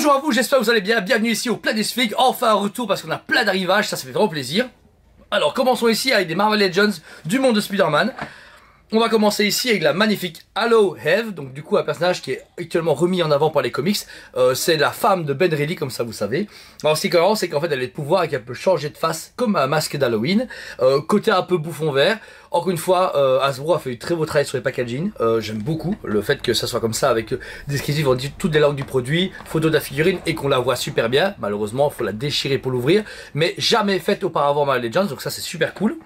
Bonjour à vous, j'espère que vous allez bien, bienvenue ici au Planet Fig, enfin un retour parce qu'on a plein d'arrivages, ça fait vraiment plaisir. Alors commençons ici avec des Marvel Legends du monde de Spider-Man. On va commencer ici avec la magnifique Halo Eve, donc du coup un personnage qui est actuellement remis en avant par les comics. C'est la femme de Ben Reilly, comme ça vous savez. Alors ce qui est cohérent, c'est qu'en fait elle a des pouvoirs et qu'elle peut changer de face comme un masque d'Halloween. Côté un peu bouffon vert. Encore une fois, Hasbro a fait du très beau travail sur les packaging. J'aime beaucoup le fait que ça soit comme ça avec descriptif, on dit toutes les langues du produit, photo de la figurine et qu'on la voit super bien. Malheureusement, il faut la déchirer pour l'ouvrir, mais jamais faite auparavant Marvel Legends, donc ça c'est super cool.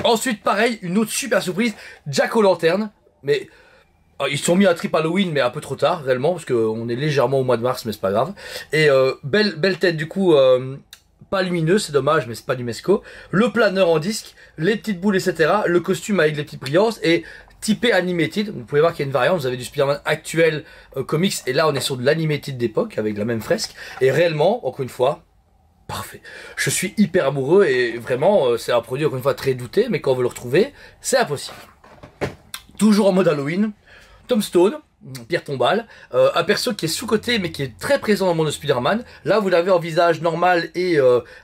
Ensuite, pareil, une autre super surprise, Jack-o'-lantern, mais ils se sont mis à trip Halloween, mais un peu trop tard, réellement, parce qu'on est légèrement au mois de mars, mais c'est pas grave. Et belle tête, du coup, pas lumineuse, c'est dommage, mais c'est pas du Mesco. Le planeur en disque, les petites boules, etc. Le costume avec les petites brillances, et typé animated. Vous pouvez voir qu'il y a une variante, vous avez du Spider-Man actuel comics, et là on est sur de l'animated d'époque, avec la même fresque. Et réellement, encore une fois, parfait. Je suis hyper amoureux et vraiment c'est un produit encore une fois très douté, mais quand on veut le retrouver, c'est impossible. Toujours en mode Halloween, Tombstone, pierre tombale, un perso qui est sous-coté mais qui est très présent dans le monde de Spider-Man. Là vous l'avez en visage normal et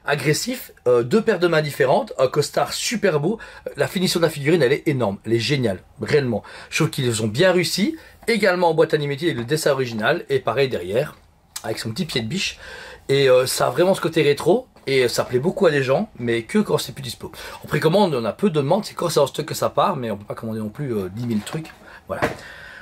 agressif, deux paires de mains différentes, un costard super beau, la finition de la figurine elle est énorme, elle est géniale, réellement. Je trouve qu'ils ont bien réussi, également en boîte animée et le dessin original, et pareil derrière, avec son petit pied de biche. Et ça a vraiment ce côté rétro, et ça plaît beaucoup à des gens, mais que quand c'est plus dispo. En précommande, on a peu de demandes, c'est quand c'est en stock que ça part, mais on peut pas commander non plus 10 000 trucs. Voilà.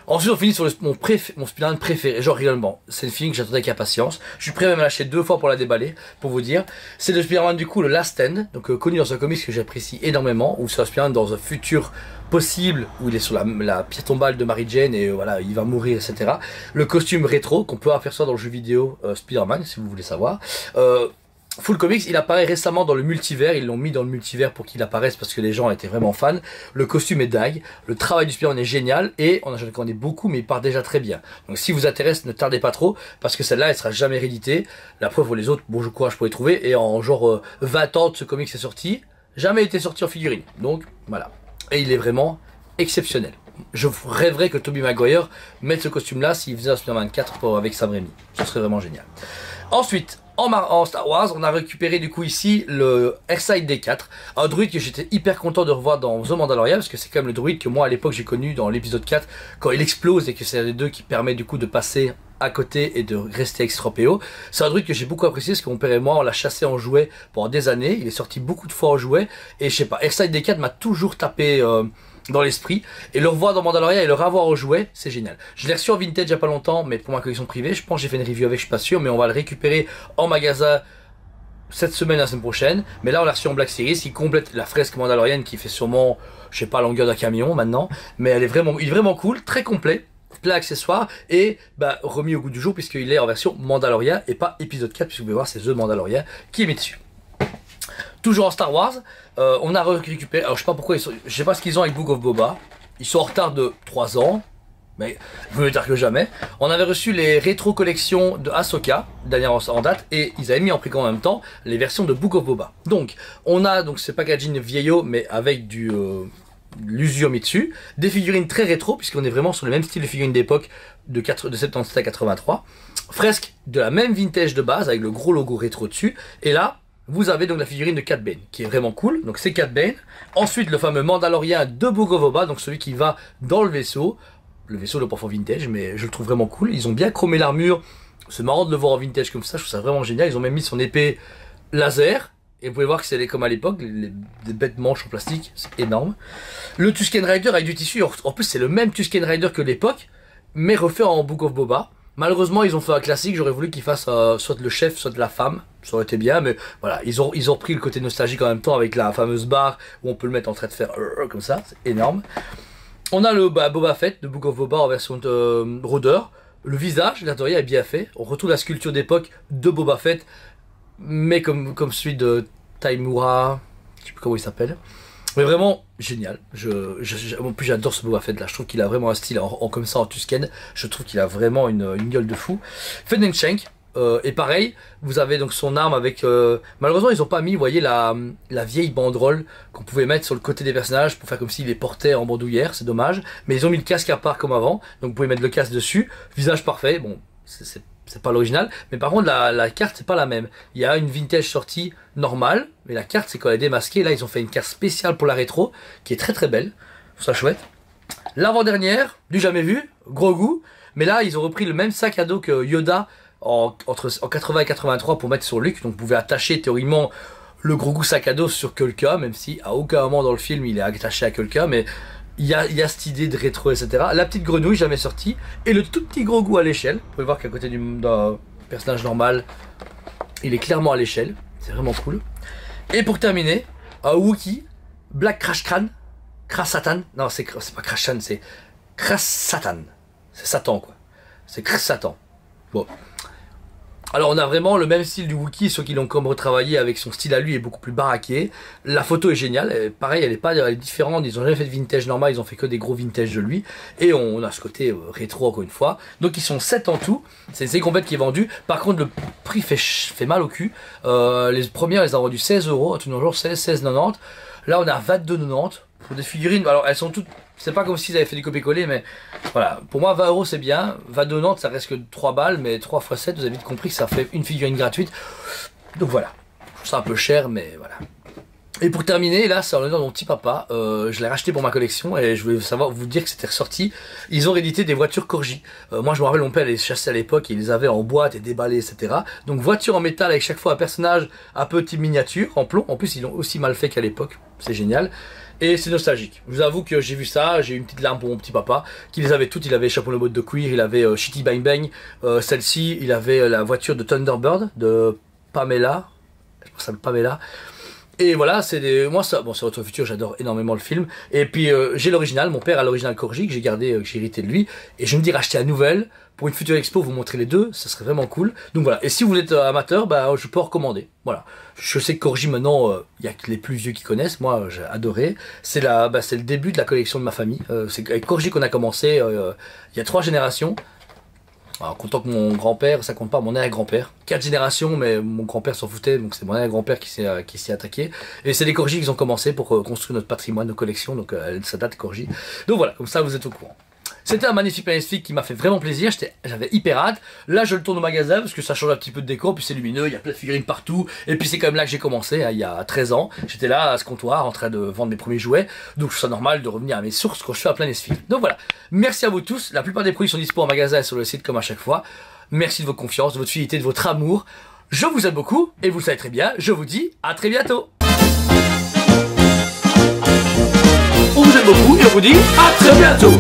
Ensuite, on finit sur mon Spider-Man préféré, genre réellement. C'est une fille que j'attendais avec impatience. Je suis prêt à me lâcher 2 fois pour la déballer, pour vous dire. C'est le Spider-Man du coup, le Last Stand, donc connu dans un comics que j'apprécie énormément, où c'est un Spider-Man dans un futur possible, où il est sur la pierre tombale de Mary Jane, et voilà, il va mourir, etc. Le costume rétro, qu'on peut apercevoir dans le jeu vidéo Spider-Man, si vous voulez savoir. Full Comics, il apparaît récemment dans le multivers, ils l'ont mis dans le multivers pour qu'il apparaisse parce que les gens étaient vraiment fans. Le costume est dingue, le travail du Spider-Man est génial et on en connaît beaucoup mais il part déjà très bien. Donc si vous intéresse, ne tardez pas trop parce que celle-là elle sera jamais rééditée. La preuve pour les autres, bon je courage pour les trouver et en genre 20 ans de ce comics est sorti, jamais été sorti en figurine. Donc voilà. Et il est vraiment exceptionnel. Je rêverais que Tobey Maguire mette ce costume-là s'il faisait un Spider-Man 4 avec Sam Raimi. Ce serait vraiment génial. Ensuite, en Star Wars, on a récupéré du coup ici le Airside D4, un druide que j'étais hyper content de revoir dans The Mandalorian, parce que c'est quand même le druide que moi à l'époque j'ai connu dans l'épisode 4, quand il explose et que c'est les deux qui permet du coup de passer à côté et de rester extra-PO. C'est un druide que j'ai beaucoup apprécié parce que mon père et moi on l'a chassé en jouet pendant des années, il est sorti beaucoup de fois en jouet, et je sais pas, Airside D4 m'a toujours tapé dans l'esprit, et le revoir dans Mandalorian et le revoir au jouet, c'est génial. Je l'ai reçu en vintage il y a pas longtemps, mais pour ma collection privée, je pense que j'ai fait une review avec, je suis pas sûr, mais on va le récupérer en magasin cette semaine, la semaine prochaine. Mais là on l'a reçu en Black Series, qui complète la fresque mandalorienne qui fait sûrement, je sais pas, longueur d'un camion maintenant, mais il est vraiment cool, très complet, plein d'accessoires, et bah, remis au goût du jour puisqu'il est en version Mandalorian et pas épisode 4, puisque vous pouvez voir c'est The Mandalorian qui est mis dessus. Toujours en Star Wars, on a récupéré, alors je sais pas pourquoi, je sais pas ce qu'ils ont avec Book of Boba, ils sont en retard de 3 ans, mais mieux tard que jamais. On avait reçu les rétro collections de Ahsoka, dernière en date, et ils avaient mis en précommande en même temps les versions de Book of Boba. Donc, on a donc ce packaging vieillot, mais avec du l'usure mis dessus, des figurines très rétro, puisqu'on est vraiment sur le même style de figurines d'époque de 77 à 83, fresque de la même vintage de base, avec le gros logo rétro dessus, et là, vous avez donc la figurine de Cad Bane, qui est vraiment cool, donc c'est Cad Bane. Ensuite, le fameux Mandalorian de Book of Boba, donc celui qui va dans le vaisseau de parfois vintage, mais je le trouve vraiment cool. Ils ont bien chromé l'armure, c'est marrant de le voir en vintage comme ça, je trouve ça vraiment génial. Ils ont même mis son épée laser, et vous pouvez voir que c'est comme à l'époque, des bêtes manches en plastique, c'est énorme. Le Tusken Rider avec du tissu, en plus c'est le même Tusken Rider que l'époque, mais refait en Book of Boba. Malheureusement, ils ont fait un classique, j'aurais voulu qu'ils fassent soit le chef, soit de la femme, ça aurait été bien, mais voilà, ils ont pris le côté nostalgique en même temps avec la fameuse barre où on peut le mettre en train de faire comme ça, c'est énorme. On a le Boba Fett de Book of Boba en version rôdeur, le visage, l'intérieur est bien fait, on retrouve la sculpture d'époque de Boba Fett, mais comme celui de Taimura, je sais plus comment il s'appelle. Mais vraiment génial. En plus j'adore ce Boba Fett là. Je trouve qu'il a vraiment un style comme ça en Tusken. Je trouve qu'il a vraiment une gueule de fou. Fennec Shank. Et pareil, vous avez donc son arme avec... malheureusement ils ont pas mis, vous voyez, la vieille banderole qu'on pouvait mettre sur le côté des personnages pour faire comme s'ils les portaient en bandoulière, c'est dommage. Mais ils ont mis le casque à part comme avant, donc vous pouvez mettre le casque dessus. Visage parfait, bon, c'est c'est pas l'original, mais par contre la carte c'est pas la même. Il y a une vintage sortie normale, mais la carte c'est quand elle est démasquée. Là ils ont fait une carte spéciale pour la rétro, qui est très très belle, ça chouette. L'avant-dernière, du jamais vu, gros goût, mais là ils ont repris le même sac à dos que Yoda en 80 et 83 pour mettre sur Luke, donc vous pouvez attacher théoriquement le gros goût sac à dos sur quelqu'un, même si à aucun moment dans le film il est attaché à quelqu'un, mais il y a cette idée de rétro, etc. La petite grenouille jamais sortie, et le tout petit gros goût à l'échelle. Vous pouvez voir qu'à côté d'un personnage normal, il est clairement à l'échelle, c'est vraiment cool. Et pour terminer, un Wookie, Black Crash Crane, Crash Satan, non c'est pas Crash Satan, c'est Crash Satan, c'est Satan quoi, c'est Crash Satan. Bon. Alors on a vraiment le même style du Wookie, sauf qu'ils l'ont comme retravaillé avec son style à lui, est beaucoup plus baraqué. La photo est géniale, pareil elle est différente, ils ont jamais fait de vintage normal, ils ont fait que des gros vintage de lui. Et on a ce côté rétro encore une fois. Donc ils sont 7 en tout, c'est une série complète qui est vendue. Par contre le prix fait mal au cul. Les premières les ont vendues 16 €, à tous nos jours 16,90. Là on est à 22,90 pour des figurines, alors elles sont toutes... C'est pas comme s'ils avaient fait du copier-coller, mais voilà. Pour moi, 20 € c'est bien. 22,90 ça reste que 3 balles, mais 3 x 7, vous avez vite compris que ça fait une figurine gratuite. Donc voilà. Je trouve ça un peu cher, mais voilà. Et pour terminer, là, c'est en l'honneur de mon petit papa. Je l'ai racheté pour ma collection et je voulais vous dire que c'était ressorti. Ils ont réédité des voitures Corgi. Moi, je me rappelle, mon père les chassait à l'époque, il les avait en boîte et déballées, etc. Donc, voiture en métal avec chaque fois un personnage un peu type miniature, en plomb. En plus, ils l'ont aussi mal fait qu'à l'époque. C'est génial. Et c'est nostalgique. Je vous avoue que j'ai vu ça, j'ai eu une petite larme pour mon petit papa, qui les avait toutes. Il avait chapeau de botte de cuir, il avait Shitty Bang Bang, celle-ci, il avait la voiture de Thunderbird, de Pamela. Je pense que ça s'appelle Pamela. Et voilà, c'est des... Moi, ça... Bon, c'est Retour au futur, j'adore énormément le film. Et puis, j'ai l'original, mon père a l'original Corgi, que j'ai gardé, que j'ai hérité de lui. Et je me dis racheter la nouvelle, pour une future expo, vous montrer les deux, ça serait vraiment cool. Donc voilà, et si vous êtes amateur, bah, je peux en recommander. Voilà. Je sais que Corgi, maintenant, il y a que les plus vieux qui connaissent. Moi, j'ai adoré. C'est le début de la collection de ma famille. C'est avec Corgi qu'on a commencé, il y a 3 générations. Alors, comptant que mon grand-père, ça compte pas, mon arrière-grand-père. 4 générations, mais mon grand-père s'en foutait, donc c'est mon arrière-grand-père qui s'y attaqué. Et c'est les Corgi qu'ils ont commencé pour construire notre patrimoine, nos collections, donc ça date Corgi. Donc voilà, comme ça vous êtes au courant. C'était un magnifique qui m'a fait vraiment plaisir, j'avais hyper hâte. Là je le tourne au magasin parce que ça change un petit peu de décor, puis c'est lumineux, il y a plein de figurines partout. Et puis c'est quand même là que j'ai commencé, hein, il y a 13 ans. J'étais là à ce comptoir en train de vendre mes premiers jouets. Donc je trouve ça normal de revenir à mes sources quand je suis à plein esfil. Donc voilà, merci à vous tous. La plupart des produits sont dispo en magasin et sur le site comme à chaque fois. Merci de votre confiance, de votre fidélité, de votre amour. Je vous aime beaucoup et vous le savez très bien, je vous dis à très bientôt. On vous aime beaucoup et on vous dit à très bientôt.